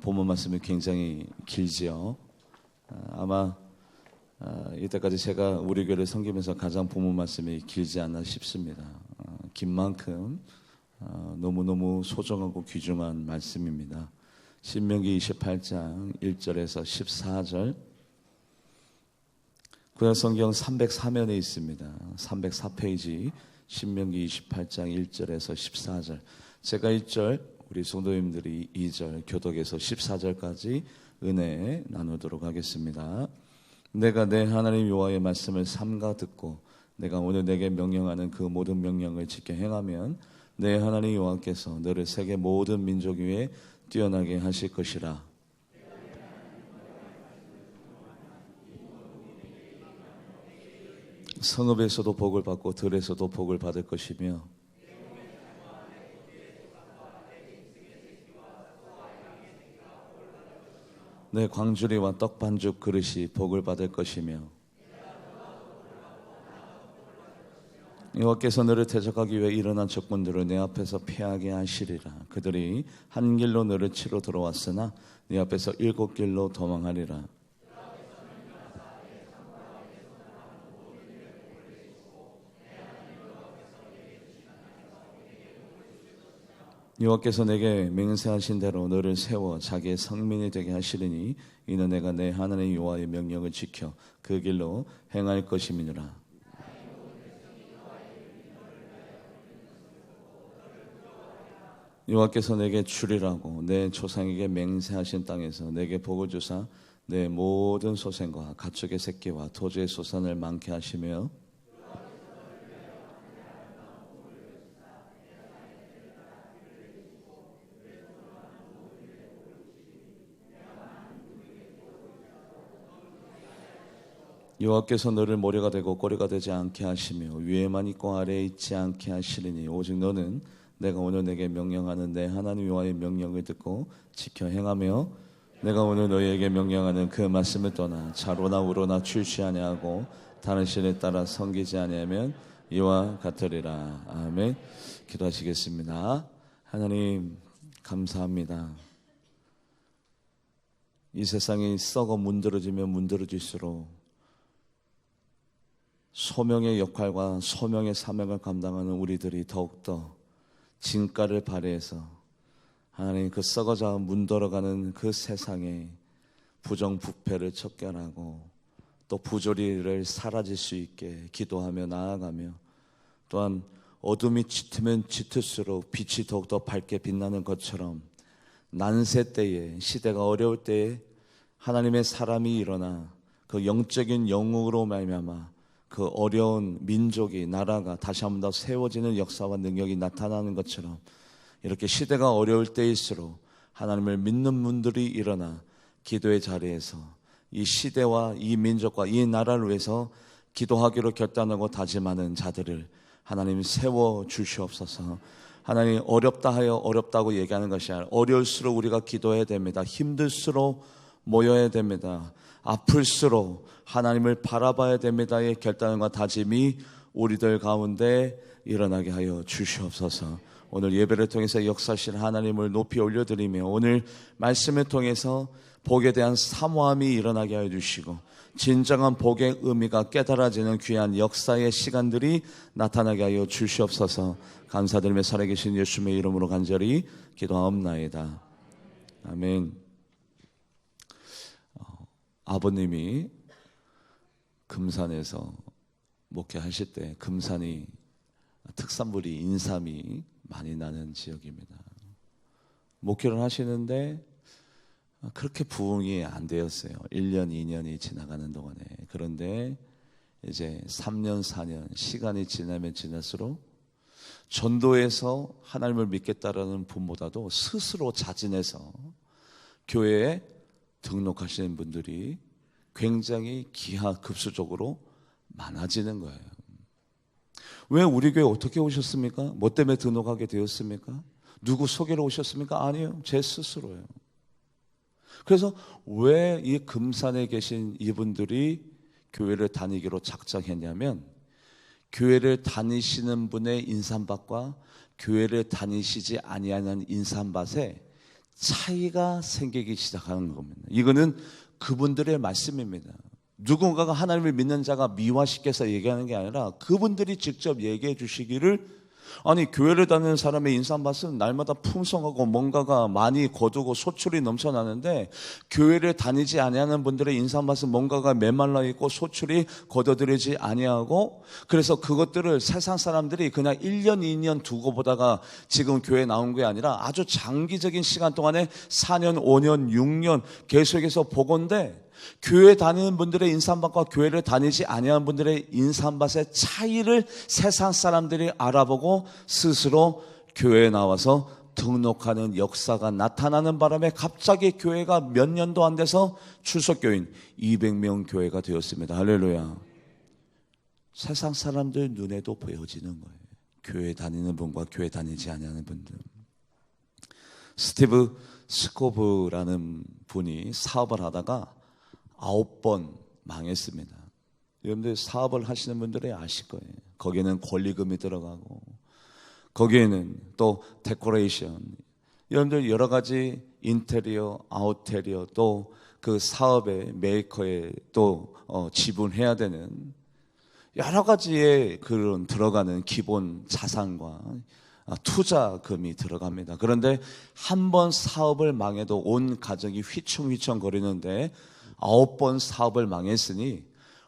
본문 말씀이 굉장히 길지요. 아마 이때까지 제가 우리 교회를 섬기면서 가장 본문 말씀이 길지 않나 싶습니다. 긴 만큼 너무너무 소중하고 귀중한 말씀입니다. 신명기 28장 1절에서 14절, 구약성경 304면에 있습니다. 304페이지 신명기 28장 1절에서 14절, 제가 1절, 우리 성도님들이 2절, 교독에서 14절까지 은혜 나누도록 하겠습니다. 내가 내 하나님 여호와의 말씀을 삼가 듣고 내가 오늘 내게 명령하는 그 모든 명령을 지켜 행하면 내 하나님 여호와께서 너를 세계 모든 민족 위에 뛰어나게 하실 것이라. 성읍에서도 복을 받고 들에서도 복을 받을 것이며 내 광주리와 떡반죽 그릇이 복을 받을 것이며 여호와께서 너를 대적하기 위해 일어난 적군들을 내 앞에서 피하게 하시리라. 그들이 한 길로 너를 치러 들어왔으나 네 앞에서 7길로 도망하리라. 여호와께서 내게 맹세하신 대로 너를 세워 자기의 성민이 되게 하시리니 이는 내가 내 하나님 여호와의 명령을 지켜 그 길로 행할 것임이니라. 여호와께서 내게 주리라고 내 조상에게 맹세하신 땅에서 내게 복을 주사 내 모든 소생과 가축의 새끼와 토지의 소산을 많게 하시며 여호와께서 너를 모래가 되고 꼬리가 되지 않게 하시며 위에만 있고 아래에 있지 않게 하시리니 오직 너는 내가 오늘 내게 명령하는 내 하나님 여호와의 명령을 듣고 지켜 행하며 내가 오늘 너희에게 명령하는 그 말씀을 떠나 좌로나 우로나 출시 아니하고 다른 신에 따라 섬기지 아니하면 이와 같으리라. 아멘. 기도하시겠습니다. 하나님 감사합니다. 이 세상이 썩어 문드러지면 문드러질수록 소명의 역할과 소명의 사명을 감당하는 우리들이 더욱더 진가를 발휘해서 하나님 그 썩어져 문드러가는 그 세상에 부정부패를 척결하고 또 부조리를 사라질 수 있게 기도하며 나아가며 또한 어둠이 짙으면 짙을수록 빛이 더욱더 밝게 빛나는 것처럼 난세 때에 시대가 어려울 때에 하나님의 사람이 일어나 그 영적인 영웅으로 말미암아 그 어려운 민족이 나라가 다시 한번 더 세워지는 역사와 능력이 나타나는 것처럼 이렇게 시대가 어려울 때일수록 하나님을 믿는 분들이 일어나 기도의 자리에서 이 시대와 이 민족과 이 나라를 위해서 기도하기로 결단하고 다짐하는 자들을 하나님 세워 주시옵소서. 하나님 어렵다 하여 어렵다고 얘기하는 것이 아니라 어려울수록 우리가 기도해야 됩니다. 힘들수록 모여야 됩니다. 아플수록 하나님을 바라봐야 됩니다의 결단과 다짐이 우리들 가운데 일어나게 하여 주시옵소서. 오늘 예배를 통해서 역사하실 하나님을 높이 올려드리며 오늘 말씀을 통해서 복에 대한 사모함이 일어나게 하여 주시고 진정한 복의 의미가 깨달아지는 귀한 역사의 시간들이 나타나게 하여 주시옵소서. 감사드리며 살아계신 예수님의 이름으로 간절히 기도하옵나이다. 아멘. 아버님이 금산에서 목회하실 때 금산이 특산물이 인삼이 많이 나는 지역입니다. 목회를 하시는데 그렇게 부흥이 안 되었어요. 1년, 2년이 지나가는 동안에. 그런데 이제 3년, 4년 시간이 지나면 지날수록 전도에서 하나님을 믿겠다라는 분보다도 스스로 자진해서 교회에 등록하시는 분들이 굉장히 기하급수적으로 많아지는 거예요. 왜 우리 교회 어떻게 오셨습니까? 뭐 때문에 등록하게 되었습니까? 누구 소개로 오셨습니까? 아니요, 제 스스로예요. 그래서 왜 이 금산에 계신 이분들이 교회를 다니기로 작정했냐면 교회를 다니시는 분의 인삼밭과 교회를 다니시지 아니하는 인삼밭에 차이가 생기기 시작하는 겁니다. 이거는 그분들의 말씀입니다. 누군가가 하나님을 믿는 자가 미화시켜서 얘기하는 게 아니라 그분들이 직접 얘기해 주시기를, 아니 교회를 다니는 사람의 인상밭은 날마다 풍성하고 뭔가가 많이 거두고 소출이 넘쳐나는데, 교회를 다니지 아니하는 분들의 인상밭은 뭔가가 메말라 있고 소출이 거둬들이지 아니하고, 그래서 그것들을 세상 사람들이 그냥 1년 2년 두고 보다가 지금 교회에 나온 게 아니라 아주 장기적인 시간 동안에 4년 5년 6년 계속해서 보건데, 교회 다니는 분들의 인상밭과 교회를 다니지 아니하는 분들의 인상밭의 차이를 세상 사람들이 알아보고 스스로 교회에 나와서 등록하는 역사가 나타나는 바람에 갑자기 교회가 몇 년도 안 돼서 출석교인 200명 교회가 되었습니다. 할렐루야. 세상 사람들 눈에도 보여지는 거예요. 교회 다니는 분과 교회 다니지 아니하는 분들. 스티브 스코브라는 분이 사업을 하다가 9번 망했습니다. 여러분들 사업을 하시는 분들이 아실 거예요. 거기에는 권리금이 들어가고, 거기에는 또 데코레이션, 여러분들 여러 가지 인테리어, 아웃테리어, 또 그 사업의 메이커에 또 지분해야 되는 여러 가지의 그런 들어가는 기본 자산과 투자금이 들어갑니다. 그런데 한 번 사업을 망해도 온 가정이 휘청휘청 거리는데 9번 사업을 망했으니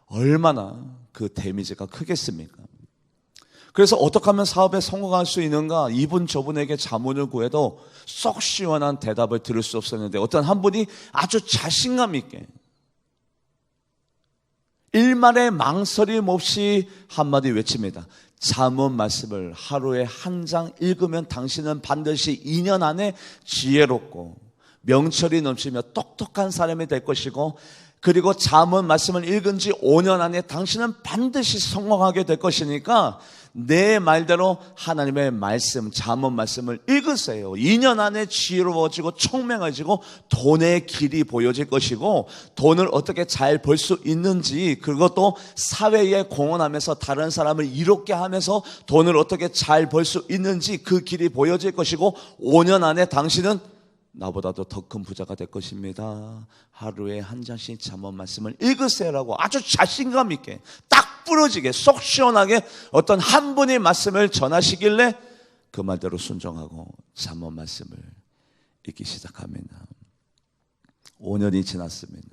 얼마나 그 데미지가 크겠습니까? 그래서 어떻게 하면 사업에 성공할 수 있는가, 이분 저분에게 자문을 구해도 쏙 시원한 대답을 들을 수 없었는데, 어떤 한 분이 아주 자신감 있게 일말의 망설임 없이 한마디 외칩니다. 잠언 말씀을 하루에 한 장 읽으면 당신은 반드시 2년 안에 지혜롭고 명철이 넘치며 똑똑한 사람이 될 것이고, 그리고 잠언 말씀을 읽은 지 5년 안에 당신은 반드시 성공하게 될 것이니까 내 말대로 하나님의 말씀, 잠언 말씀을 읽으세요. 2년 안에 지혜로워지고 총명해지고 돈의 길이 보여질 것이고, 돈을 어떻게 잘 벌 수 있는지, 그것도 사회에 공헌하면서 다른 사람을 이롭게 하면서 돈을 어떻게 잘 벌 수 있는지 그 길이 보여질 것이고, 5년 안에 당신은 나보다도 더 큰 부자가 될 것입니다. 하루에 한 장씩 잠언 말씀을 읽으세요라고 아주 자신감 있게 딱 부러지게 속 시원하게 어떤 한 분이 말씀을 전하시길래 그 말대로 순종하고 잠언 말씀을 읽기 시작합니다. 5년이 지났습니다.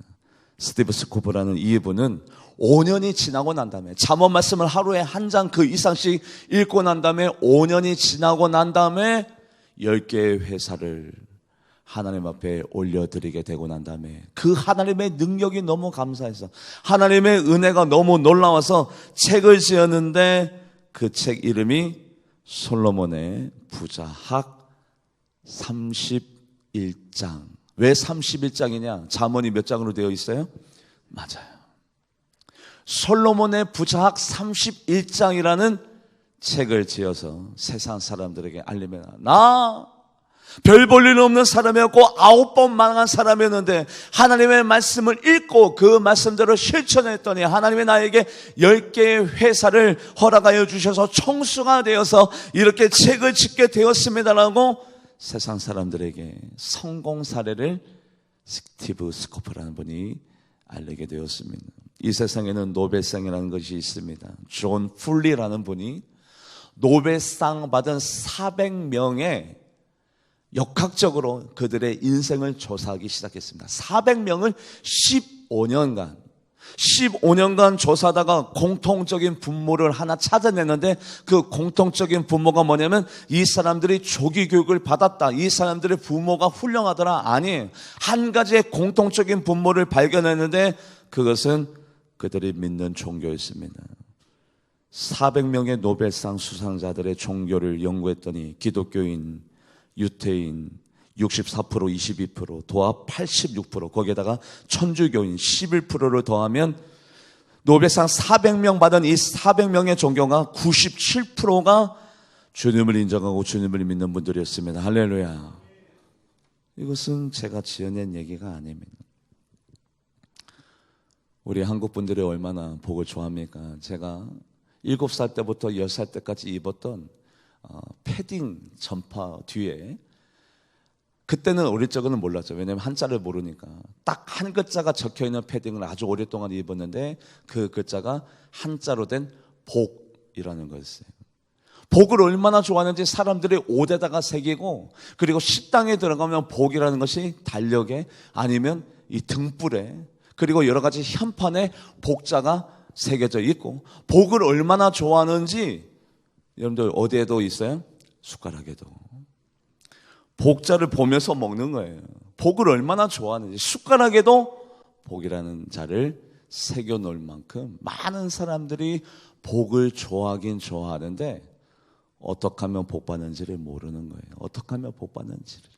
스티브 스코브라는 이분은 5년이 지나고 난 다음에 잠언 말씀을 하루에 한 장 그 이상씩 읽고 난 다음에 5년이 지나고 난 다음에 10개의 회사를 하나님 앞에 올려드리게 되고 난 다음에 그 하나님의 능력이 너무 감사해서, 하나님의 은혜가 너무 놀라워서 책을 지었는데, 그 책 이름이 솔로몬의 부자학 31장. 왜 31장이냐? 잠언이 몇 장으로 되어 있어요? 맞아요. 솔로몬의 부자학 31장이라는 책을 지어서 세상 사람들에게 알리면, 나 별 볼 일 없는 사람이었고 9번 망한 사람이었는데 하나님의 말씀을 읽고 그 말씀대로 실천했더니 하나님이 나에게 10개의 회사를 허락하여 주셔서 총수가 되어서 이렇게 책을 짓게 되었습니다라고 세상 사람들에게 성공 사례를 스티브 스코프라는 분이 알리게 되었습니다. 이 세상에는 노벨상이라는 것이 있습니다. 존 풀리라는 분이 노벨상 받은 400명의 역학적으로 그들의 인생을 조사하기 시작했습니다. 400명을 15년간 조사하다가 공통적인 분모를 하나 찾아냈는데, 그 공통적인 분모가 뭐냐면 이 사람들이 조기 교육을 받았다, 이 사람들의 부모가 훌륭하더라. 아니, 한 가지의 공통적인 분모를 발견했는데 그것은 그들이 믿는 종교였습니다. 400명의 노벨상 수상자들의 종교를 연구했더니 기독교인, 유태인 64%, 22%, 도합 86%, 거기에다가 천주교인 11%를 더하면 노벨상 400명 받은 이 400명의 종교가 97%가 주님을 인정하고 주님을 믿는 분들이었습니다. 할렐루야. 이것은 제가 지어낸 얘기가 아닙니다. 우리 한국 분들이 얼마나 복을 좋아합니까? 제가 7살 때부터 10살 때까지 입었던 패딩 점퍼 뒤에 그때는 어릴 적은 몰랐죠. 왜냐하면 한자를 모르니까. 딱 한 글자가 적혀있는 패딩을 아주 오랫동안 입었는데 그 글자가 한자로 된 복이라는 거였어요. 복을 얼마나 좋아하는지 사람들이 옷에다가 새기고, 그리고 식당에 들어가면 복이라는 것이 달력에 아니면 이 등불에, 그리고 여러 가지 현판에 복자가 새겨져 있고, 복을 얼마나 좋아하는지 여러분들 어디에도 있어요? 숟가락에도. 복자를 보면서 먹는 거예요. 복을 얼마나 좋아하는지. 숟가락에도 복이라는 자를 새겨 놓을 만큼 많은 사람들이 복을 좋아하긴 좋아하는데 어떻게 하면 복 받는지를 모르는 거예요. 어떻게 하면 복 받는지를.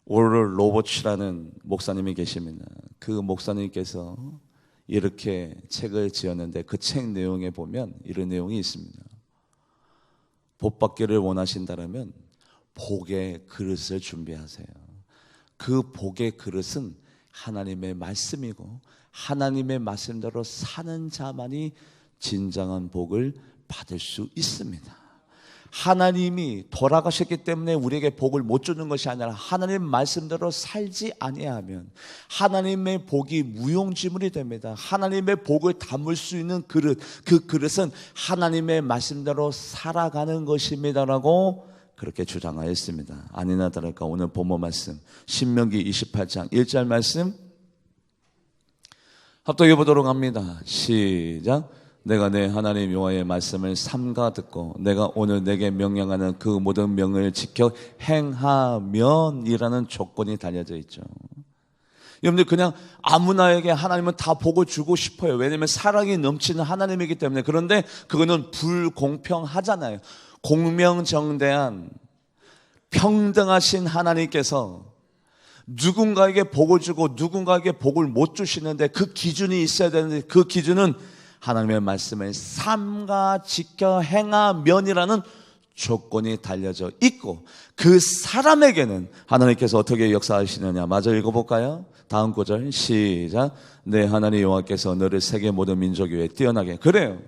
오럴 로버츠라는 목사님이 계십니다. 그 목사님께서 이렇게 책을 지었는데 그 책 내용에 보면 이런 내용이 있습니다. 복 받기를 원하신다면 복의 그릇을 준비하세요. 그 복의 그릇은 하나님의 말씀이고 하나님의 말씀대로 사는 자만이 진정한 복을 받을 수 있습니다. 하나님이 돌아가셨기 때문에 우리에게 복을 못 주는 것이 아니라 하나님 말씀대로 살지 아니하면 하나님의 복이 무용지물이 됩니다. 하나님의 복을 담을 수 있는 그릇, 그 그릇은 하나님의 말씀대로 살아가는 것입니다라고 그렇게 주장하였습니다. 아니나 다를까 오늘 본문 말씀 신명기 28장 1절 말씀 합독해 보도록 합니다. 시작. 내가 내 하나님 여호와의 말씀을 삼가 듣고 내가 오늘 내게 명령하는 그 모든 명을 지켜 행하면이라는 조건이 달려져 있죠. 여러분들 그냥 아무나에게 하나님은 다 복을 주고 싶어요. 왜냐하면 사랑이 넘치는 하나님이기 때문에. 그런데 그거는 불공평하잖아요. 공명정대한 평등하신 하나님께서 누군가에게 복을 주고 누군가에게 복을 못 주시는데 그 기준이 있어야 되는데 그 기준은 하나님의 말씀을 삼가 지켜 행하면이라는 조건이 달려져 있고 그 사람에게는 하나님께서 어떻게 역사하시느냐 마저 읽어볼까요? 다음 구절 시작. 내 하나님 여호와께서 너를 세계 모든 민족 위에 뛰어나게. 그래요.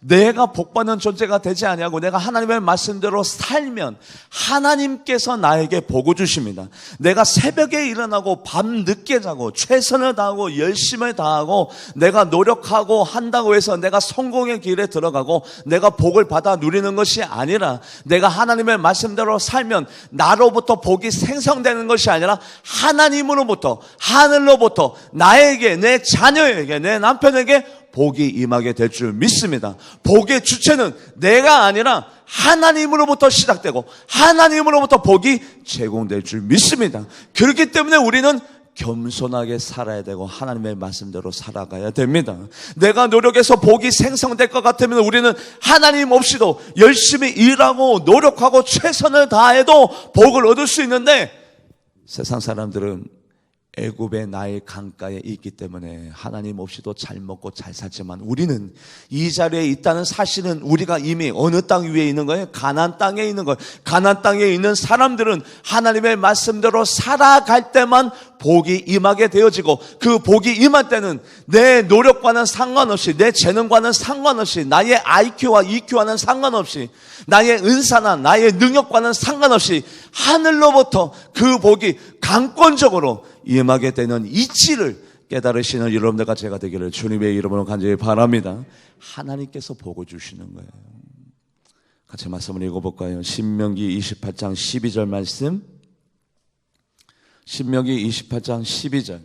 내가 복받는 존재가 되지 아니하고 내가 하나님의 말씀대로 살면 하나님께서 나에게 복을 주십니다. 내가 새벽에 일어나고 밤 늦게 자고 최선을 다하고 열심을 다하고 내가 노력하고 한다고 해서 내가 성공의 길에 들어가고 내가 복을 받아 누리는 것이 아니라 내가 하나님의 말씀대로 살면 나로부터 복이 생성되는 것이 아니라 하나님으로부터 하늘로부터 나에게 내 자녀에게 내 남편에게 복이 임하게 될 줄 믿습니다. 복의 주체는 내가 아니라 하나님으로부터 시작되고 하나님으로부터 복이 제공될 줄 믿습니다. 그렇기 때문에 우리는 겸손하게 살아야 되고 하나님의 말씀대로 살아가야 됩니다. 내가 노력해서 복이 생성될 것 같으면 우리는 하나님 없이도 열심히 일하고 노력하고 최선을 다해도 복을 얻을 수 있는데 세상 사람들은 애굽의 나일 강가에 있기 때문에 하나님 없이도 잘 먹고 잘 살지만 우리는 이 자리에 있다는 사실은 우리가 이미 어느 땅 위에 있는 거예요? 가나안 땅에 있는 거예요. 가나안 땅에 있는 사람들은 하나님의 말씀대로 살아갈 때만 복이 임하게 되어지고 그 복이 임할 때는 내 노력과는 상관없이 내 재능과는 상관없이 나의 IQ와 EQ와는 상관없이 나의 은사나 나의 능력과는 상관없이 하늘로부터 그 복이 강권적으로 임하게 되는 이치를 깨달으시는 여러분들과 제가 되기를 주님의 이름으로 간절히 바랍니다. 하나님께서 복을 주시는 거예요. 같이 말씀을 읽어볼까요? 신명기 28장 12절 말씀. 신명기 28장 12절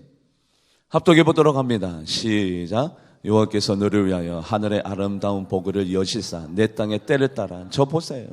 합독해 보도록 합니다. 시작. 여호와께서 너를 위하여 하늘의 아름다운 보글을 여시사 내 땅의 때를 따라. 저 보세요.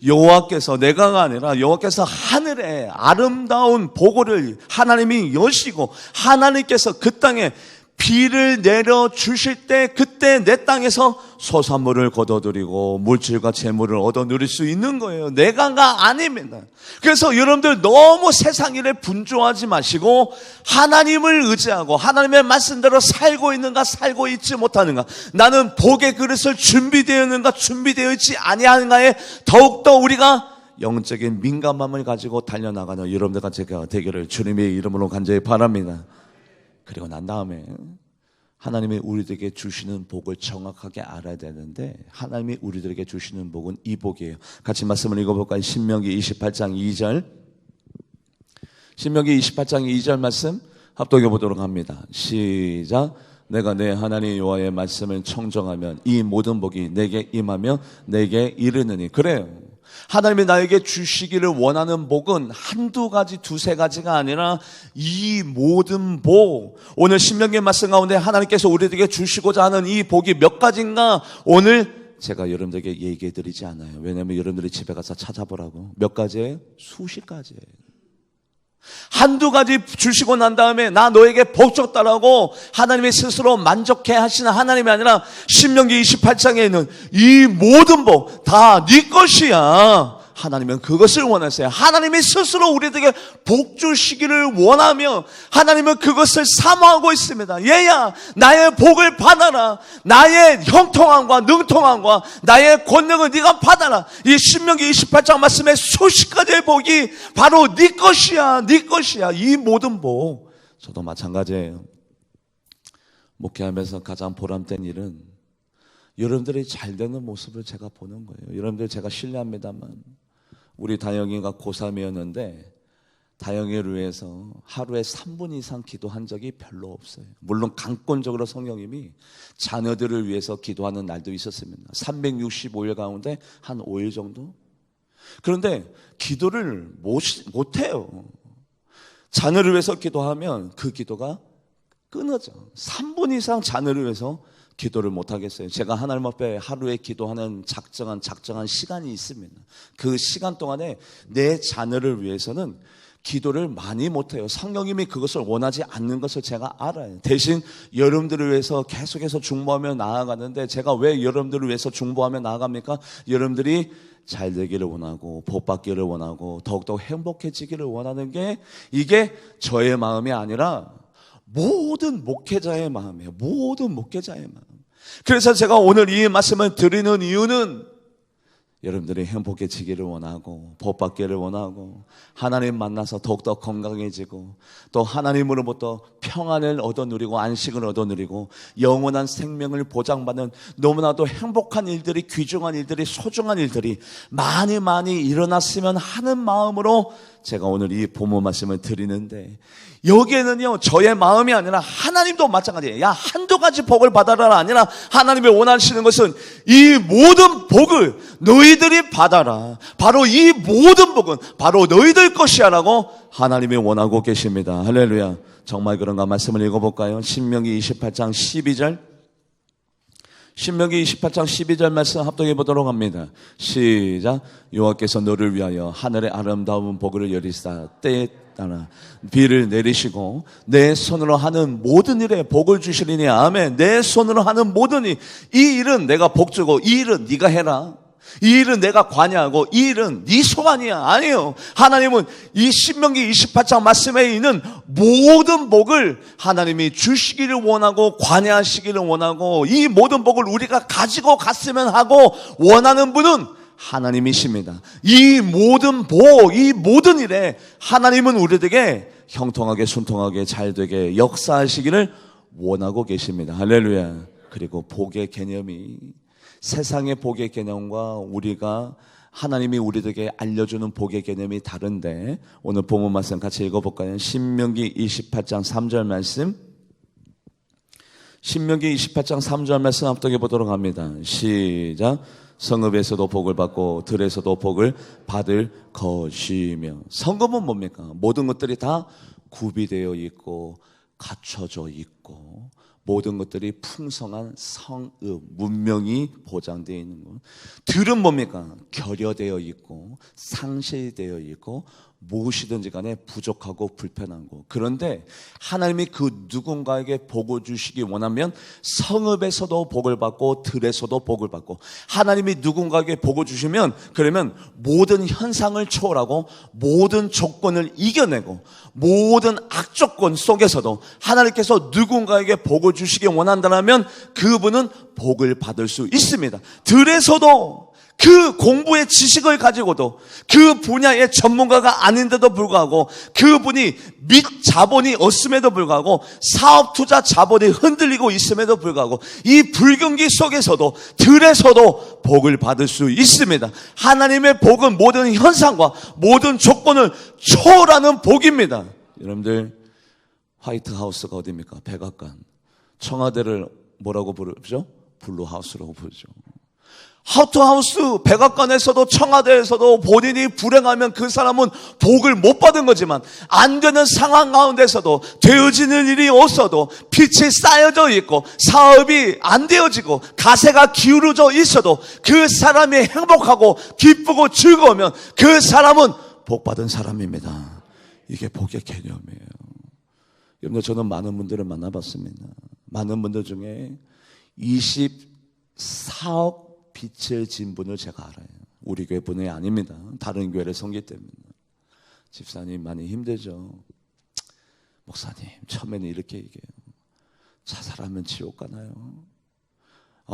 여호와께서 내가가 아니라 여호와께서 하늘에 아름다운 보고를 하나님이 여시고 하나님께서 그 땅에 비를 내려 주실 때 그때 내 땅에서 소산물을 거둬들이고 물질과 재물을 얻어 누릴 수 있는 거예요. 내가가 아닙니다. 그래서 여러분들 너무 세상 일에 분주하지 마시고 하나님을 의지하고 하나님의 말씀대로 살고 있는가 살고 있지 못하는가 나는 복의 그릇을 준비되어 있는가 준비되어 있지 아니하는가에 더욱더 우리가 영적인 민감함을 가지고 달려나가는 여러분들과 제가 되기를 주님의 이름으로 간절히 바랍니다. 그리고 난 다음에 하나님이 우리들에게 주시는 복을 정확하게 알아야 되는데 하나님이 우리들에게 주시는 복은 이 복이에요. 같이 말씀을 읽어볼까요? 신명기 28장 2절 신명기 28장 2절 말씀 합독해 보도록 합니다. 시작. 내가 내 하나님 여호와의 말씀을 청정하면 이 모든 복이 내게 임하며 내게 이르느니. 그래요. 하나님이 나에게 주시기를 원하는 복은 한두 가지, 두세 가지가 아니라 이 모든 복, 오늘 신명기 말씀 가운데 하나님께서 우리에게 주시고자 하는 이 복이 몇 가지인가 오늘 제가 여러분들에게 얘기해 드리지 않아요. 왜냐하면 여러분들이 집에 가서 찾아보라고. 몇 가지예요? 수십 가지예요. 한두 가지 주시고 난 다음에 나 너에게 복 줬다라고 하나님이 스스로 만족해 하시는 하나님이 아니라 신명기 28장에 있는 이 모든 복 다 네 것이야. 하나님은 그것을 원하세요. 하나님이 스스로 우리에게 복 주시기를 원하며 하나님은 그것을 사모하고 있습니다. 얘야, 나의 복을 받아라. 나의 형통함과 능통함과 나의 권능을 네가 받아라. 이 신명기 28장 말씀에 수십 가지의 복이 바로 네 것이야, 네 것이야. 이 모든 복. 저도 마찬가지예요. 목회하면서 가장 보람된 일은 여러분들이 잘 되는 모습을 제가 보는 거예요. 여러분들 제가 신뢰합니다만 우리 다영이가 고3이었는데 다영이를 위해서 하루에 3분 이상 기도한 적이 별로 없어요. 물론 강권적으로 성령님이 자녀들을 위해서 기도하는 날도 있었습니다. 365일 가운데 한 5일 정도? 그런데 기도를 못해요. 자녀를 위해서 기도하면 그 기도가 끊어져. 3분 이상 자녀를 위해서 기도를 못하겠어요. 제가 하나님 앞에 하루에 기도하는 작정한 시간이 있습니다. 그 시간 동안에 내 자녀를 위해서는 기도를 많이 못해요. 성령님이 그것을 원하지 않는 것을 제가 알아요. 대신 여러분들을 위해서 계속해서 중보하며 나아가는데 제가 왜 여러분들을 위해서 중보하며 나아갑니까? 여러분들이 잘 되기를 원하고 복 받기를 원하고 더욱더 행복해지기를 원하는 게 이게 저의 마음이 아니라 모든 목회자의 마음이에요. 모든 목회자의 마음. 그래서 제가 오늘 이 말씀을 드리는 이유는 여러분들이 행복해지기를 원하고 복 받기를 원하고 하나님 만나서 더욱더 건강해지고 또 하나님으로부터 평안을 얻어 누리고 안식을 얻어 누리고 영원한 생명을 보장받는 너무나도 행복한 일들이, 귀중한 일들이, 소중한 일들이 많이 일어났으면 하는 마음으로 제가 오늘 이 본문 말씀을 드리는데 여기에는요 저의 마음이 아니라 하나님도 마찬가지예요. 야, 한두 가지 복을 받아라가 아니라 하나님이 원하시는 것은 이 모든 복을 너희들이 받아라. 바로 이 모든 복은 바로 너희들 것이야 라고 하나님이 원하고 계십니다. 할렐루야. 정말 그런가? 말씀을 읽어볼까요? 신명기 28장 12절. 신명기 28장 12절 말씀 합독해 보도록 합니다. 시작. 여호와께서 너를 위하여 하늘의 아름다운 복을 여리사 때에 따라 비를 내리시고 내 손으로 하는 모든 일에 복을 주시리니. 아멘. 내 손으로 하는 모든 일, 이 일은 내가 복 주고 이 일은 네가 해라. 이 일은 내가 관여하고 이 일은 네 소관이야. 아니에요. 하나님은 이 신명기 28장 말씀에 있는 모든 복을 하나님이 주시기를 원하고 관여하시기를 원하고 이 모든 복을 우리가 가지고 갔으면 하고 원하는 분은 하나님이십니다. 이 모든 복, 이 모든 일에 하나님은 우리에게 형통하게 순통하게 잘되게 역사하시기를 원하고 계십니다. 할렐루야. 그리고 복의 개념이 세상의 복의 개념과 우리가 하나님이 우리에게 알려주는 복의 개념이 다른데 오늘 본문 말씀 같이 읽어볼까요? 신명기 28장 3절 말씀. 신명기 28장 3절 말씀 합독해 보도록 합니다. 시작. 성읍에서도 복을 받고 들에서도 복을 받을 것이며. 성읍은 뭡니까? 모든 것들이 다 구비되어 있고 갖춰져 있고 모든 것들이 풍성한 성읍, 문명이 보장되어 있는 것. 들은 뭡니까? 결여되어 있고 상실되어 있고 무엇이든지 간에 부족하고 불편한 것. 그런데 하나님이 그 누군가에게 복을 주시기 원하면 성읍에서도 복을 받고 들에서도 복을 받고 하나님이 누군가에게 복을 주시면 그러면 모든 현상을 초월하고 모든 조건을 이겨내고 모든 악조건 속에서도 하나님께서 누군가에게 복을 주시기 원한다면 그분은 복을 받을 수 있습니다. 들에서도 그 공부의 지식을 가지고도 그 분야의 전문가가 아닌데도 불구하고 그분이 및 자본이 없음에도 불구하고 사업 투자 자본이 흔들리고 있음에도 불구하고 이 불경기 속에서도 들에서도 복을 받을 수 있습니다. 하나님의 복은 모든 현상과 모든 조건을 초월하는 복입니다. 여러분들, 화이트하우스가 어디입니까? 백악관. 청와대를 뭐라고 부르죠? 블루하우스라고 부르죠. 화이트하우스, 백악관에서도 청와대에서도 본인이 불행하면 그 사람은 복을 못 받은 거지만, 안 되는 상황 가운데서도 되어지는 일이 없어도 빛이 쌓여져 있고 사업이 안 되어지고 가세가 기울어져 있어도 그 사람이 행복하고 기쁘고 즐거우면 그 사람은 복 받은 사람입니다. 이게 복의 개념이에요. 여러분, 저는 많은 분들을 만나봤습니다. 많은 분들 중에 24억 빛을 진 분을 제가 알아요. 우리 교회 분이 아닙니다. 다른 교회를 섬기 때문에. 집사님 많이 힘들죠. 목사님 처음에는 이렇게 얘기해요. 자살하면 지옥 가나요?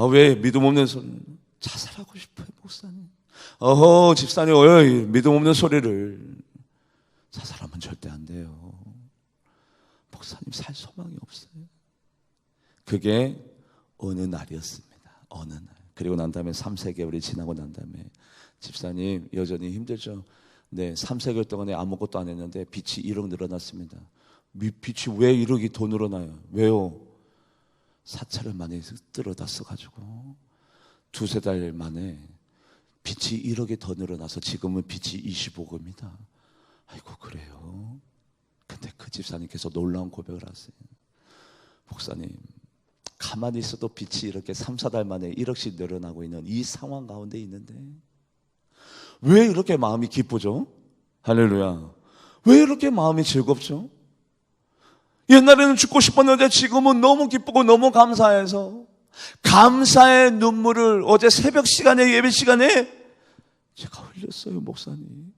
왜 믿음 없는 소리? 자살하고 싶어요, 목사님. 집사님, 믿음 없는 소리를. 자살하면 절대 안 돼요. 목사님 살 소망이 없어요. 그게 어느 날이었습니다. 어느 날. 그리고 난 다음에 3-4개월이 지나고 난 다음에, 집사님 여전히 힘들죠? 네, 3-4개월 동안에 아무것도 안 했는데 빚이 1억 늘어났습니다. 빚이 왜 1억이 더 늘어나요? 왜요? 사찰을 많이 들어다 써가지고 2-3달 만에 빚이 1억이 더 늘어나서 지금은 빚이 25억입니다. 아이고, 그래요? 근데 그 집사님께서 놀라운 고백을 하세요. 목사님, 가만히 있어도 빛이 이렇게 3-4달 만에 1억씩 늘어나고 있는 이 상황 가운데 있는데 왜 이렇게 마음이 기쁘죠? 할렐루야. 왜 이렇게 마음이 즐겁죠? 옛날에는 죽고 싶었는데 지금은 너무 기쁘고 너무 감사해서, 감사의 눈물을 어제 새벽 시간에, 예배 시간에 제가 흘렸어요, 목사님.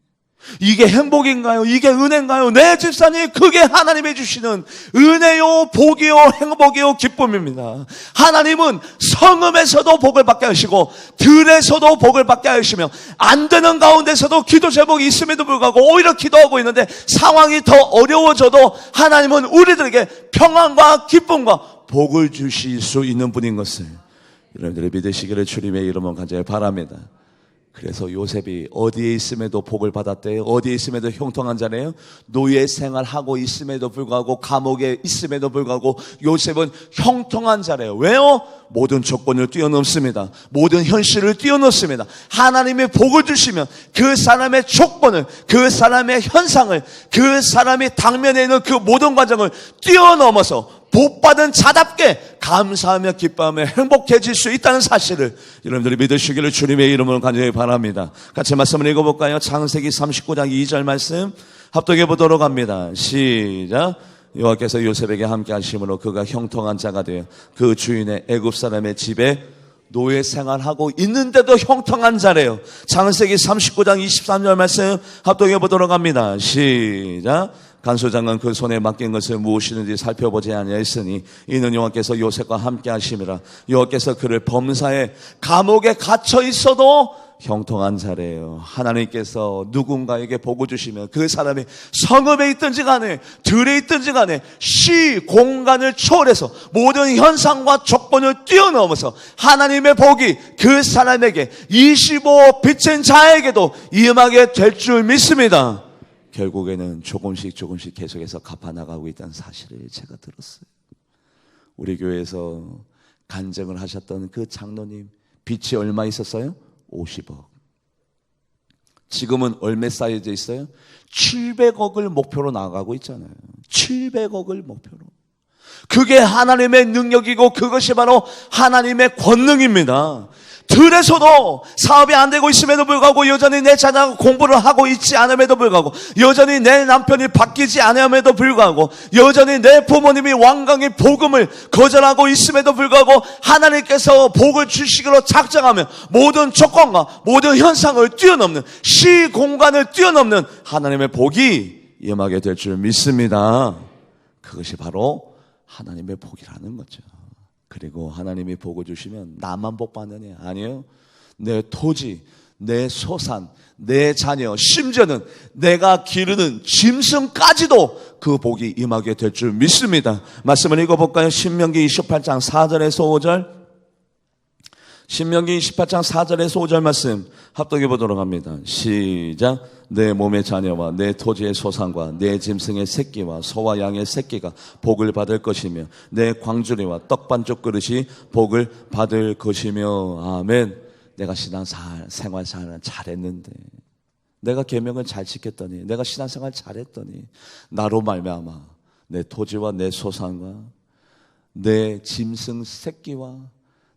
이게 행복인가요? 이게 은혜인가요? 네, 집사님, 그게 하나님이 주시는 은혜요, 복이요, 행복이요, 기쁨입니다. 하나님은 성읍에서도 복을 받게 하시고 들에서도 복을 받게 하시며, 안 되는 가운데서도 기도 제목이 있음에도 불구하고 오히려 기도하고 있는데 상황이 더 어려워져도 하나님은 우리들에게 평안과 기쁨과 복을 주실 수 있는 분인 것을 여러분들이 믿으시기를 주님의 이름으로 간절히 바랍니다. 그래서 요셉이 어디에 있음에도 복을 받았대요. 어디에 있음에도 형통한 자네요. 노예 생활하고 있음에도 불구하고, 감옥에 있음에도 불구하고 요셉은 형통한 자래요. 왜요? 모든 조건을 뛰어넘습니다. 모든 현실을 뛰어넘습니다. 하나님의 복을 주시면 그 사람의 조건을, 그 사람의 현상을, 그 사람이 당면에 있는 그 모든 과정을 뛰어넘어서 복받은 자답게 감사하며 기뻐하며 행복해질 수 있다는 사실을 여러분들이 믿으시기를 주님의 이름으로 간절히 바랍니다. 같이 말씀을 읽어볼까요? 창세기 39장 2절 말씀 합독해 보도록 합니다. 시작. 여호와께서 요셉에게 함께 하심으로 그가 형통한 자가 되어 그 주인의 애굽 사람의 집에 노예 생활하고 있는데도 형통한 자래요. 창세기 39장 23절 말씀 합독해 보도록 합니다. 시작. 간수장은 그 손에 맡긴 것을 무엇이든지 살펴보지 아니하였으니 이는 여호와께서 요셉과 함께 하심이라. 여호와께서 그를 범사에 감옥에 갇혀 있어도 형통한 자래요. 하나님께서 누군가에게 복을 주시면 그 사람이 성읍에 있든지 간에 들에 있든지 간에 시 공간을 초월해서 모든 현상과 조건을 뛰어넘어서 하나님의 복이 그 사람에게 25 빛인 자에게도 임하게 될 줄 믿습니다. 결국에는 조금씩 계속해서 갚아나가고 있다는 사실을 제가 들었어요. 우리 교회에서 간증을 하셨던 그 장로님, 빚이 얼마 있었어요? 50억. 지금은 얼마 쌓여져 있어요? 700억을 목표로 나가고 있잖아요. 700억을 목표로. 그게 하나님의 능력이고 그것이 바로 하나님의 권능입니다. 들에서도 사업이 안 되고 있음에도 불구하고, 여전히 내 자녀가 공부를 하고 있지 않음에도 불구하고, 여전히 내 남편이 바뀌지 않음에도 불구하고, 여전히 내 부모님이 완강히 복음을 거절하고 있음에도 불구하고 하나님께서 복을 주시기로 작정하면 모든 조건과 모든 현상을 뛰어넘는, 시 공간을 뛰어넘는 하나님의 복이 임하게 될 줄 믿습니다. 그것이 바로 하나님의 복이라는 거죠. 그리고 하나님이 복을 주시면 나만 복 받느냐? 아니에요. 내 토지, 내 소산, 내 자녀, 심지어는 내가 기르는 짐승까지도 그 복이 임하게 될 줄 믿습니다. 말씀을 읽어볼까요? 신명기 28장 4절에서 5절. 신명기 28장 4절에서 5절 말씀 합독해 보도록 합니다. 시작. 내 몸의 자녀와 내 토지의 소산과 내 짐승의 새끼와 소와 양의 새끼가 복을 받을 것이며 내 광주리와 떡반죽 그릇이 복을 받을 것이며. 아멘. 내가 신앙생활 잘했는데, 내가 계명을 잘 지켰더니, 내가 신앙생활 잘했더니 나로 말미암아 내 토지와 내 소산과 내 짐승 새끼와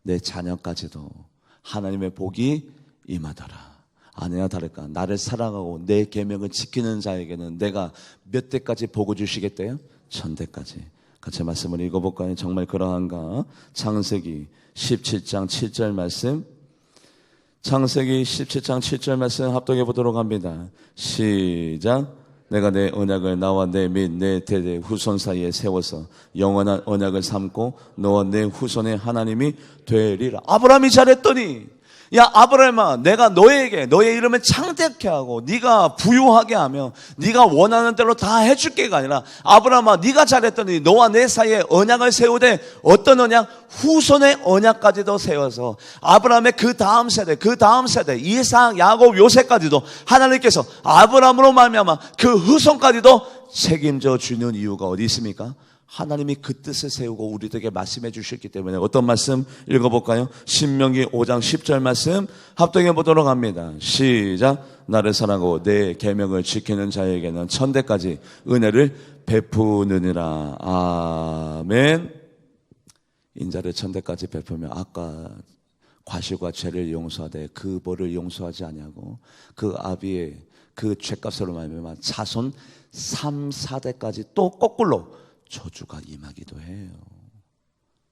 내 자녀까지도 하나님의 복이 임하더라. 아니나 다를까 나를 사랑하고 내 계명을 지키는 자에게는 내가 몇 대까지 복을 주시겠대요? 1000대까지. 같이 말씀을 읽어볼까요? 정말 그러한가? 창세기 17장 7절 말씀, 창세기 17장 7절 말씀 합독해 보도록 합니다. 시작. 내가 내 언약을 나와 내 및 내 대대 후손 사이에 세워서 영원한 언약을 삼고 너와 내 후손의 하나님이 되리라. 아브라함이 잘했더니, 야 아브라함아, 내가 너에게 너의 이름을 창대케 하고 네가 부유하게 하며 네가 원하는 대로 다 해줄게가 아니라, 아브라함아 네가 잘했더니 너와 내 사이에 언약을 세우되, 어떤 언약? 후손의 언약까지도 세워서 아브라함의 그 다음 세대 이삭, 야곱, 요셉까지도 하나님께서 아브라함으로 말미암아 그 후손까지도 책임져 주는 이유가 어디 있습니까? 하나님이 그 뜻을 세우고 우리들에게 말씀해 주셨기 때문에. 어떤 말씀 읽어볼까요? 신명기 5장 10절 말씀 합독해 보도록 합니다. 시작. 나를 사랑하고 내 계명을 지키는 자에게는 1000대까지 은혜를 베푸느니라. 아멘. 인자를 1000대까지 베푸며 아까 과실과 죄를 용서하되 그 벌을 용서하지 아니하고 그 아비의 그 죄값으로 말미암아 자손 3, 4대까지 또 거꾸로 저주가 임하기도 해요.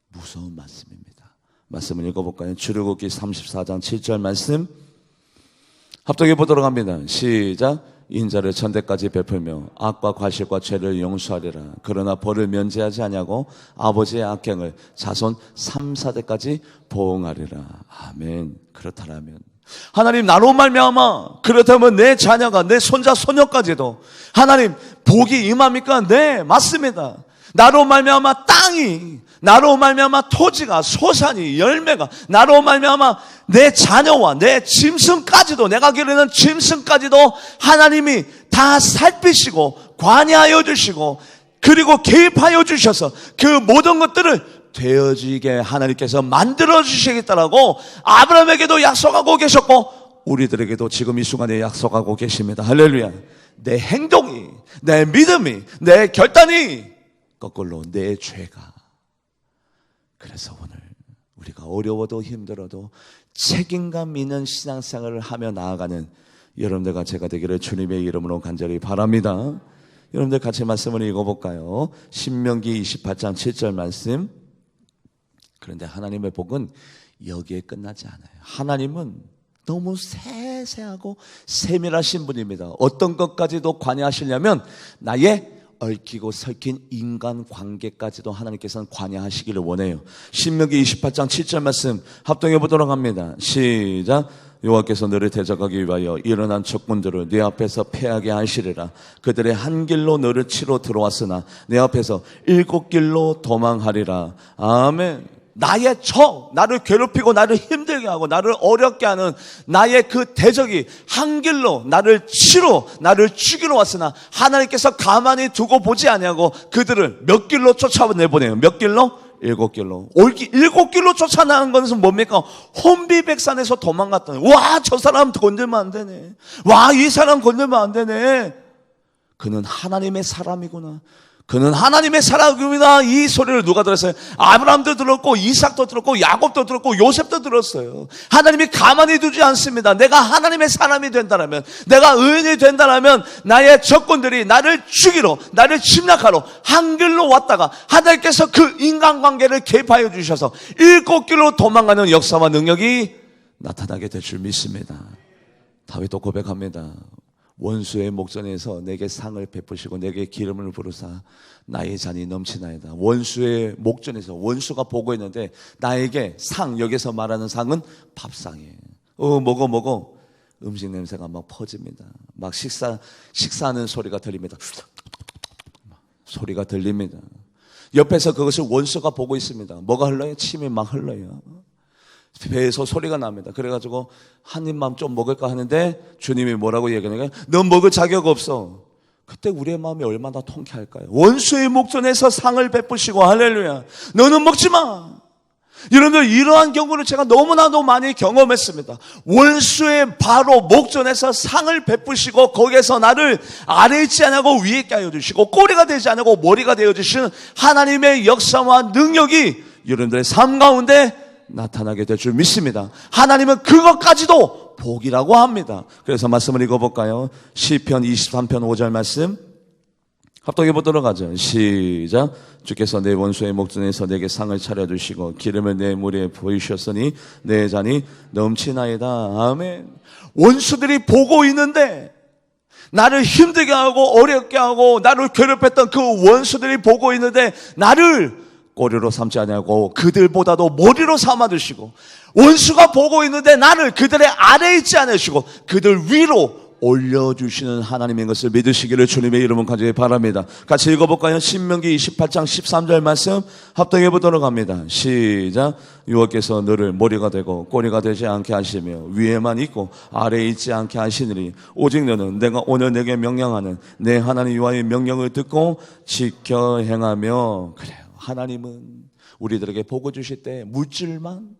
무서운 말씀입니다. 말씀을 읽어볼까요? 출애굽기 34장 7절 말씀 합독해 보도록 합니다. 시작. 인자를 1000대까지 베풀며 악과 과실과 죄를 용서하리라. 그러나 벌을 면제하지 아니하고 아버지의 악행을 자손 3, 4대까지 보응하리라. 아멘. 그렇다면 하나님, 나로 말미암아 그렇다면 내 자녀가, 내 손자 손녀까지도 하나님 복이 임합니까? 네, 맞습니다. 나로 말미암아 땅이, 나로 말미암아 토지가, 소산이, 열매가, 나로 말미암아 내 자녀와 내 짐승까지도, 내가 기르는 짐승까지도 하나님이 다 살피시고 관여하여 주시고 그리고 개입하여 주셔서 그 모든 것들을 되어지게 하나님께서 만들어 주시겠다라고 아브라함에게도 약속하고 계셨고 우리들에게도 지금 이 순간에 약속하고 계십니다. 할렐루야. 내 행동이, 내 믿음이, 내 결단이 거꾸로 내 죄가. 그래서 오늘 우리가 어려워도 힘들어도 책임감 있는 신앙생활을 하며 나아가는 여러분들과 제가 되기를 주님의 이름으로 간절히 바랍니다. 여러분들 같이 말씀을 읽어볼까요? 신명기 28장 7절 말씀. 그런데 하나님의 복은 여기에 끝나지 않아요. 하나님은 너무 세세하고 세밀하신 분입니다. 어떤 것까지도 관여하시려면 나의 얽히고 설킨 인간관계까지도 하나님께서는 관여하시기를 원해요. 신명기 28장 7절 말씀 합동해 보도록 합니다. 시작. 여호와께서 너를 대적하기 위하여 일어난 적군들을 네 앞에서 패하게 하시리라. 그들의 한 길로 너를 치러 들어왔으나 내 앞에서 7길로 도망하리라. 아멘. 나의 적, 나를 괴롭히고 나를 힘들게 하고 나를 어렵게 하는 나의 그 대적이 한 길로 나를 치러, 나를 죽이러 왔으나 하나님께서 가만히 두고 보지 아니하고 그들을 몇 길로 쫓아내보내요. 몇 길로? 7길로. 7길로 쫓아나는 것은 뭡니까? 혼비백산에서 도망갔더니, 와, 저 사람 건들면 안 되네. 와, 이 사람 건들면 안 되네. 그는 하나님의 사람이구나. 그는 하나님의 사람입니다. 이 소리를 누가 들었어요? 아브라함도 들었고 이삭도 들었고 야곱도 들었고 요셉도 들었어요. 하나님이 가만히 두지 않습니다. 내가 하나님의 사람이 된다면, 내가 의인이 된다면 나의 적군들이 나를 죽이러, 나를 침략하러 한 길로 왔다가 하나님께서 그 인간관계를 개입하여 주셔서 7길로 도망가는 역사와 능력이 나타나게 될 줄 믿습니다. 다윗도 고백합니다. 원수의 목전에서 내게 상을 베푸시고 내게 기름을 부르사 나의 잔이 넘치나이다. 원수의 목전에서 원수가 보고 있는데 나에게 상, 여기서 말하는 상은 밥상이에요. 먹어. 음식 냄새가 막 퍼집니다. 막 식사하는 소리가 들립니다. 소리가 들립니다. 옆에서 그것을 원수가 보고 있습니다. 뭐가 흘러요? 침이 막 흘러요. 배에서 소리가 납니다. 그래가지고 한 입만 좀 먹을까 하는데 주님이 뭐라고 얘기하냐면 넌 먹을 자격 없어. 그때 우리의 마음이 얼마나 통쾌할까요? 원수의 목전에서 상을 베푸시고 할렐루야. 너는 먹지 마. 여러분들 이러한 경우를 제가 너무나도 많이 경험했습니다. 원수의 바로 목전에서 상을 베푸시고 거기에서 나를 아래 있지 않고 위에 있게 하여 주시고 꼬리가 되지 않고 머리가 되어 주시는 하나님의 역사와 능력이 여러분들의 삶 가운데 나타나게 될 줄 믿습니다. 하나님은 그것까지도 복이라고 합니다. 그래서 말씀을 읽어볼까요? 시편 23편 5절 말씀 합독해 보도록 하죠. 시작. 주께서 내 원수의 목전에서 내게 상을 차려주시고 기름을 내 물에 부으셨으니 내 잔이 넘치나이다. 아멘. 원수들이 보고 있는데 나를 힘들게 하고 어렵게 하고 나를 괴롭혔던 그 원수들이 보고 있는데 나를 꼬리로 삼지 아니하고 그들보다도 머리로 삼아주시고 원수가 보고 있는데 나를 그들의 아래에 있지 않으시고 그들 위로 올려주시는 하나님인 것을 믿으시기를 주님의 이름은 간절히 바랍니다. 같이 읽어볼까요? 신명기 28장 13절 말씀 합독해 보도록 합니다. 시작. 여호와께서 너를 머리가 되고 꼬리가 되지 않게 하시며 위에만 있고 아래에 있지 않게 하시느니 오직 너는 내가 오늘 내게 명령하는 내 하나님 여호와의 명령을 듣고 지켜 행하며. 그래요. 하나님은 우리들에게 복을 주실 때 물질만,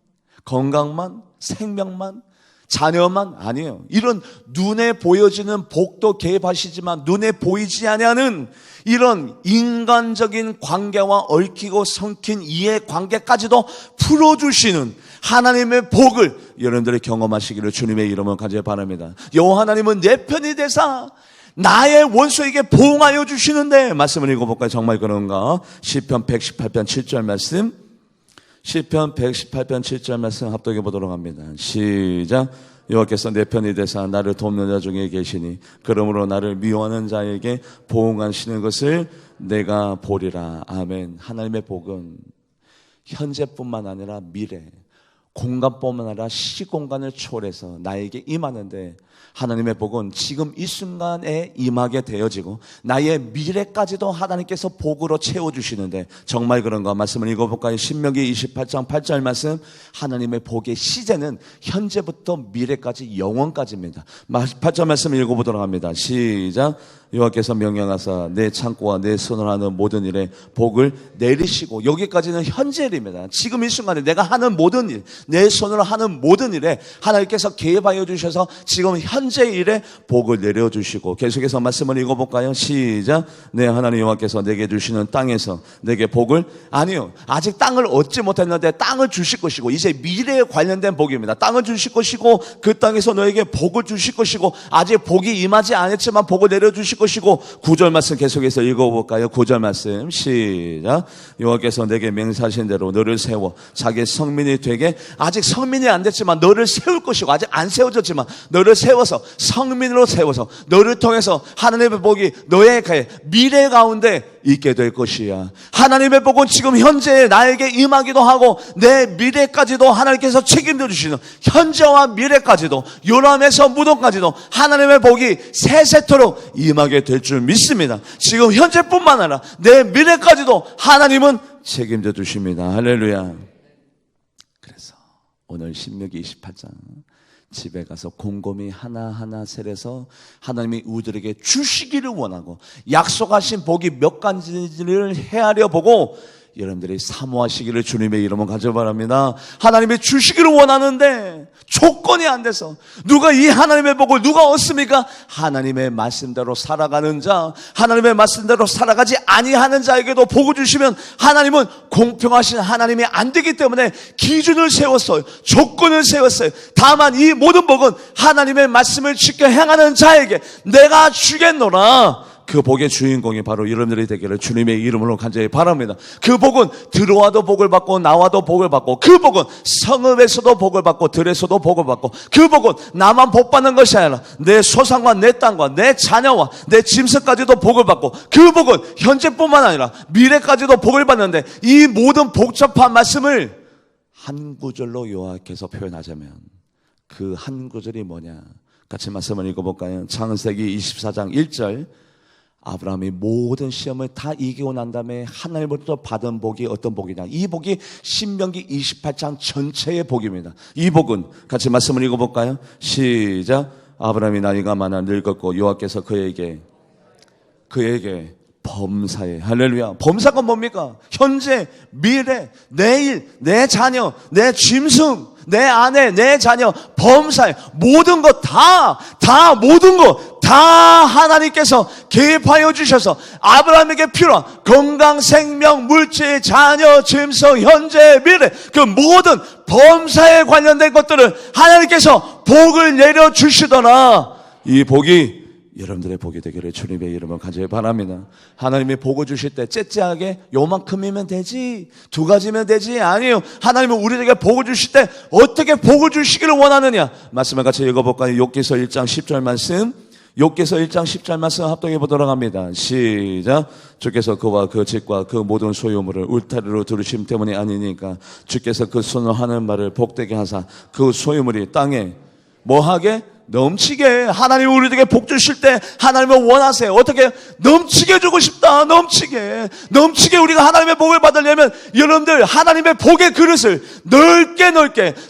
건강만, 생명만, 자녀만 아니에요. 이런 눈에 보여지는 복도 개입하시지만 눈에 보이지 아니하는 이런 인간적인 관계와 얽히고 섞인 이해관계까지도 풀어주시는 하나님의 복을 여러분들이 경험하시기를 주님의 이름으로 간절히 바랍니다. 여호와 하나님은 내 편이 되사 나의 원수에게 보응하여 주시는데 말씀을 읽어볼까요? 정말 그런가? 시편 118편 7절 말씀 시편 118편 7절 말씀 합독해 보도록 합니다. 시작. 여호와께서 내 편이 되사 나를 돕는 자 중에 계시니 그러므로 나를 미워하는 자에게 보응하시는 것을 내가 보리라. 아멘. 하나님의 복은 현재뿐만 아니라 미래, 공간뿐만 아니라 시공간을 초월해서 나에게 임하는데 하나님의 복은 지금 이 순간에 임하게 되어지고 나의 미래까지도 하나님께서 복으로 채워주시는데 정말 그런가? 말씀을 읽어볼까요? 신명기 28장 8절 말씀 하나님의 복의 시제는 현재부터 미래까지 영원까지입니다. 8절 말씀 읽어보도록 합니다. 시작. 여호와께서 명령하사 내 창고와 내 손을 하는 모든 일에 복을 내리시고 여기까지는 현재 일입니다. 지금 이 순간에 내가 하는 모든 일, 내 손으로 하는 모든 일에 하나님께서 개입하여 주셔서 지금 현재 일에 복을 내려주시고 계속해서 말씀을 읽어볼까요? 시작. 내 하나님 여호와께서 내게 주시는 땅에서 내게 복을 아니요 아직 땅을 얻지 못했는데 땅을 주실 것이고 이제 미래에 관련된 복입니다. 땅을 주실 것이고 그 땅에서 너에게 복을 주실 것이고 아직 복이 임하지 않았지만 복을 내려주실 것이고 9절 말씀 계속해서 읽어볼까요? 9절 말씀 시작. 여호와께서 내게 맹세하신 대로 너를 세워 자기 성민이 되게 아직 성민이 안 됐지만 너를 세울 것이고 아직 안 세워졌지만 너를 세워서 성민으로 세워서 너를 통해서 하나님의 복이 너의 미래 가운데 있게 될 것이야. 하나님의 복은 지금 현재에 나에게 임하기도 하고 내 미래까지도 하나님께서 책임져 주시는 현재와 미래까지도 요람에서 무덤까지도 하나님의 복이 세세토록 임하게 될 줄 믿습니다. 지금 현재뿐만 아니라 내 미래까지도 하나님은 책임져 주십니다. 할렐루야. 그래서 오늘 신명기 28장 집에 가서 곰곰이 하나하나 세려서 하나님이 우리들에게 주시기를 원하고 약속하신 복이 몇 가지를 헤아려 보고 여러분들이 사모하시기를 주님의 이름으로 간절히 바랍니다. 하나님이 주시기를 원하는데 조건이 안 돼서 누가 이 하나님의 복을 누가 얻습니까? 하나님의 말씀대로 살아가는 자, 하나님의 말씀대로 살아가지 아니하는 자에게도 복을 주시면 하나님은 공평하신 하나님이 안 되기 때문에 기준을 세웠어요. 조건을 세웠어요. 다만 이 모든 복은 하나님의 말씀을 지켜 행하는 자에게 내가 주겠노라. 그 복의 주인공이 바로 여러분들이 되기를 주님의 이름으로 간절히 바랍니다. 그 복은 들어와도 복을 받고 나와도 복을 받고 그 복은 성읍에서도 복을 받고 들에서도 복을 받고 그 복은 나만 복 받는 것이 아니라 내 소상과 내 땅과 내 자녀와 내 짐승까지도 복을 받고 그 복은 현재뿐만 아니라 미래까지도 복을 받는데 이 모든 복잡한 말씀을 한 구절로 요약해서 표현하자면 그 한 구절이 뭐냐? 같이 말씀을 읽어볼까요? 창세기 24장 1절. 아브라함이 모든 시험을 다 이기고 난 다음에 하나님으로부터 받은 복이 어떤 복이냐? 이 복이 신명기 28장 전체의 복입니다. 이 복은 같이 말씀을 읽어볼까요? 시작. 아브라함이 나이가 많아 늙었고 여호와께서 그에게 범사에, 할렐루야. 범사가 뭡니까? 현재, 미래, 내일, 내 자녀, 내 짐승, 내 아내, 내 자녀, 범사에 모든 것 모든 것 다 하나님께서 개입하여 주셔서 아브라함에게 필요한 건강, 생명, 물질, 자녀, 짐승, 현재, 미래 그 모든 범사에 관련된 것들을 하나님께서 복을 내려 주시더라. 이 복이 여러분들의 복이 되기를 주님의 이름으로 간절히 바랍니다. 하나님이 복을 주실 때 째째하게 요만큼이면 되지, 2가지면 되지, 아니에요. 하나님은 우리에게 복을 주실 때 어떻게 복을 주시기를 원하느냐? 말씀을 같이 읽어볼까요? 욥기서 1장 10절 말씀, 욥기서 1장 10절 말씀 합동해 보도록 합니다. 시작. 주께서 그와 그 집과 그 모든 소유물을 울타리로 두르심 때문이 아니니까 주께서 그 손으로 하는 말을 복되게 하사 그 소유물이 땅에 뭐하게? 넘치게. 하나님이 우리에게 복 주실 때 하나님은 원하세요. 어떻게? 넘치게 주고 싶다. 넘치게 우리가 하나님의 복을 받으려면 여러분들 하나님의 복의 그릇을 넓게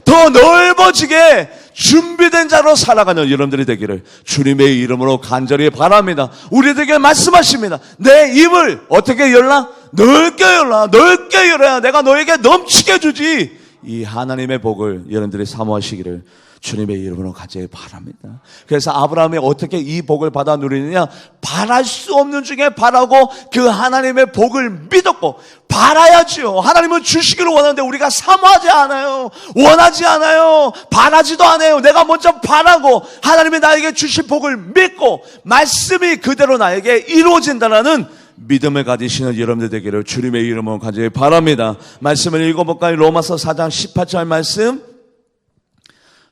더 넓어지게 준비된 자로 살아가는 여러분들이 되기를 주님의 이름으로 간절히 바랍니다. 우리에게 말씀하십니다. 내 입을 어떻게 열라? 넓게 열어야 내가 너에게 넘치게 주지. 이 하나님의 복을 여러분들이 사모하시기를 주님의 이름으로 간절히 바랍니다. 그래서 아브라함이 어떻게 이 복을 받아 누리느냐? 바랄 수 없는 중에 바라고 그 하나님의 복을 믿었고, 바라야지요. 하나님은 주시기를 원하는데 우리가 사모하지 않아요. 원하지 않아요. 바라지도 않아요. 내가 먼저 바라고 하나님이 나에게 주신 복을 믿고 말씀이 그대로 나에게 이루어진다는 믿음을 가지시는 여러분들 되기를 주님의 이름으로 간절히 바랍니다. 말씀을 읽어볼까요? 로마서 4장 18절 말씀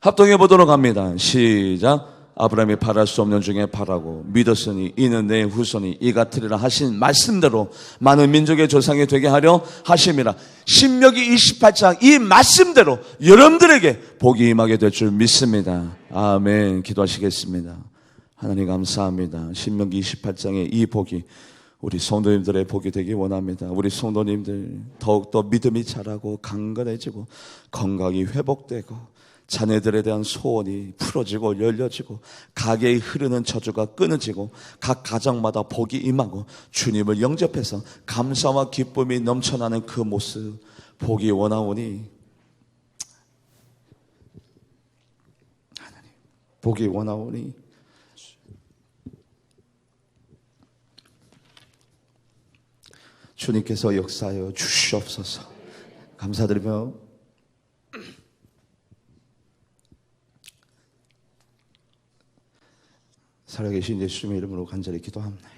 합동해 보도록 합니다. 시작. 아브라함이 바랄 수 없는 중에 바라고 믿었으니 이는 내 후손이 이 같으리라 하신 말씀대로 많은 민족의 조상이 되게 하려 하심이라. 신명기 28장 이 말씀대로 여러분들에게 복이 임하게 될 줄 믿습니다. 아멘. 기도하시겠습니다. 하나님 감사합니다. 신명기 28장의 이 복이 우리 성도님들의 복이 되기 원합니다. 우리 성도님들 더욱더 믿음이 자라고 강건해지고 건강이 회복되고 자녀들에 대한 소원이 풀어지고 열려지고 가게에 흐르는 저주가 끊어지고 각 가정마다 복이 임하고 주님을 영접해서 감사와 기쁨이 넘쳐나는 그 모습 보기 원하오니 하나님 보기 원하오니 주님께서 역사하여 주시옵소서. 감사드리며 살아계신 예수님의 이름으로 간절히 기도합니다.